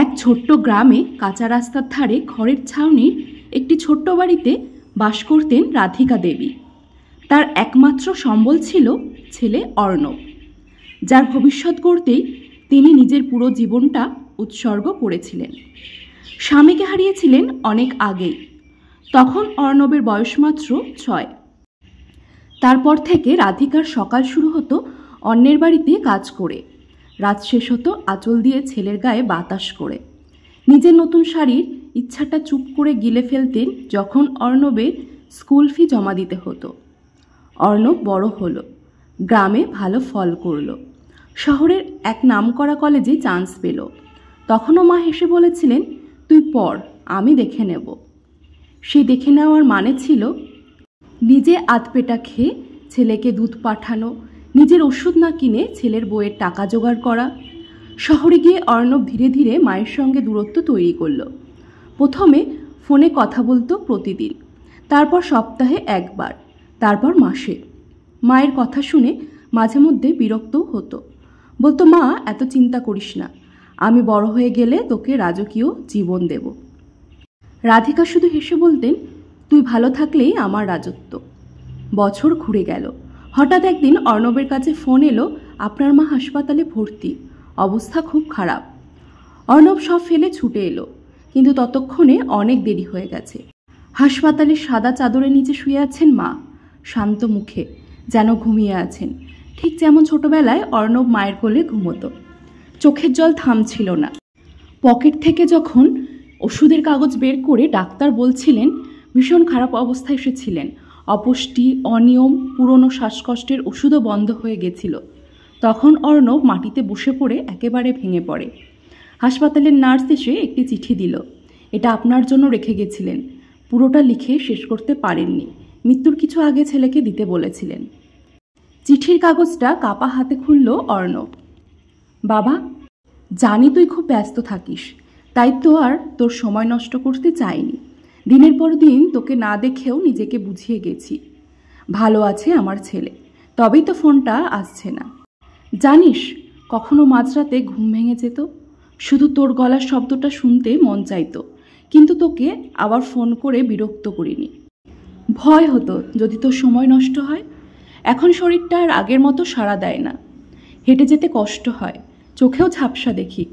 এক ছোট্ট গ্রামে কাঁচা রাস্তার ধারে খড়ের ছাউনির একটি ছোট্ট বাড়িতে বাস করতেন রাধিকা দেবী। তার একমাত্র সম্বল ছিল ছেলে অর্ণব, যার ভবিষ্যৎ গড়তেই তিনি নিজের পুরো জীবনটা উৎসর্গ করেছিলেন। স্বামীকে হারিয়েছিলেন অনেক আগেই, তখন অর্ণবের বয়স মাত্র 6। তারপর থেকে রাধিকার সকাল শুরু হতো অন্যের বাড়িতে কাজ করে, রাত শেষ হতো আঁচল দিয়ে ছেলের গায়ে বাতাস করে। নিজের নতুন শাড়ির ইচ্ছাটা চুপ করে গিলে ফেলতেন যখন অর্ণবের স্কুল ফি জমা দিতে হতো। অর্ণব বড় হলো, গ্রামে ভালো ফল করল, শহরের এক নামকরা কলেজে চান্স পেল। তখনও মা হেসে বলেছিলেন, তুই পড়, আমি দেখে নেব। সেই দেখে নেওয়ার মানে ছিল নিজে আধপেটা খেয়ে ছেলেকে দুধ পাঠানো, নিজের ওষুধ না কিনে ছেলের বইয়ের টাকা জোগাড় করা। শহরে গিয়ে অর্ণব ধীরে ধীরে মায়ের সঙ্গে দূরত্ব তৈরি করল। প্রথমে ফোনে কথা বলতো প্রতিদিন, তারপর সপ্তাহে একবার, তারপর মাসে। মায়ের কথা শুনে মাঝে মধ্যে বিরক্তও হতো, বলতো, মা এত চিন্তা করিস না, আমি বড় হয়ে গেলে তোকে রাজকীয় জীবন দেব। রাধিকা শুধু হেসে বলতেন, তুই ভালো থাকলেই আমার রাজত্ব। বছর ঘুরে গেল। হঠাৎ একদিন অর্ণবের কাছে ফোন এলো, আপনার মা হাসপাতালে ভর্তি, অবস্থা খুব খারাপ। অর্ণব সব ফেলে ছুটে এলো, কিন্তু ততক্ষণে অনেক দেরি হয়ে গেছে। হাসপাতালের সাদা চাদরের নিচে শুয়ে আছেন মা, শান্ত মুখে, যেন ঘুমিয়ে আছেন, ঠিক যেমন ছোটবেলায় অর্ণব মায়ের কোলে ঘুমোতো। চোখের জল থামছিল না। পকেট থেকে যখন ওষুধের কাগজ বের করে ডাক্তার বলছিলেন ভীষণ খারাপ অবস্থায় এসেছিলেন, অপুষ্টি, অনিয়ম, পুরনো শ্বাসকষ্টের ওষুধও বন্ধ হয়ে গেছিল, তখন অর্ণব মাটিতে বসে পড়ে একেবারে ভেঙে পড়ে। হাসপাতালের নার্স এসে একটি চিঠি দিল, এটা আপনার জন্য রেখে গেছিলেন, পুরোটা লিখে শেষ করতে পারেননি, মৃত্যুর কিছু আগে ছেলেকে দিতে বলেছিলেন। চিঠির কাগজটা কাপা হাতে খুলল অর্ণব। বাবা, জানি তুই খুব ব্যস্ত থাকিস, তাই তো আর তোর সময় নষ্ট করতে চাইনি। দিনের পর দিন তোকে না দেখেও নিজেকে বুঝিয়ে গেছি, ভালো আছে আমার ছেলে, তবেই তো ফোনটা আসছে না। জানিস, কখনো মাঝরাতে ঘুম ভেঙে যেত, শুধু তোর গলার শব্দটা শুনতে মন চাইতো, কিন্তু তোকে আবার ফোন করে বিরক্ত করিনি। ভয় হতো যদি তোর সময় নষ্ট হয়। এখন শরীরটা আর আগের মতো সাড়া দেয় না, হেঁটে যেতে কষ্ট হয়, চোখেও ঝাপসা দেখি,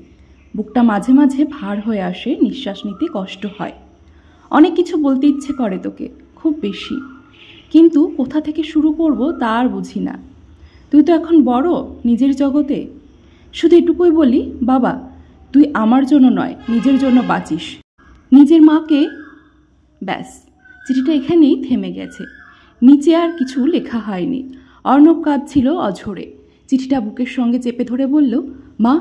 বুকটা মাঝে মাঝে ভার হয়ে আসে, নিঃশ্বাস নিতে কষ্ট হয়। অনেক কিছু বলতে ইচ্ছে করে তোকে, খুব বেশি, কিন্তু কোথা থেকে শুরু করব তা আর বুঝি না। তুই তো এখন বড়, নিজের জগতে। শুধু এটুকুই বলি, বাবা, তুই আমার জন্য নয়, নিজের জন্য বাঁচিস, নিজের মাকে। ব্যাস, চিঠিটা এখানেই থেমে গেছে, নিচে আর কিছু লেখা হয়নি। অর্ণব কাঁদছিল অঝরে, চিঠিটা বুকের সঙ্গে চেপে ধরে বলল, মা,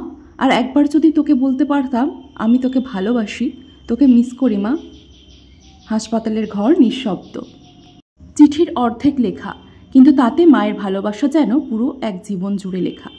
আর একবার যদি তোকে বলতে পারতাম আমি তোকে ভালোবাসি, তোকে মিস করি মা। হাসপাতালের ঘর নিঃশব্দ। চিঠির অর্ধেক লেখা, কিন্তু তাতে মায়ের ভালোবাসা যেন পুরো এক জীবন জুড়ে লেখা।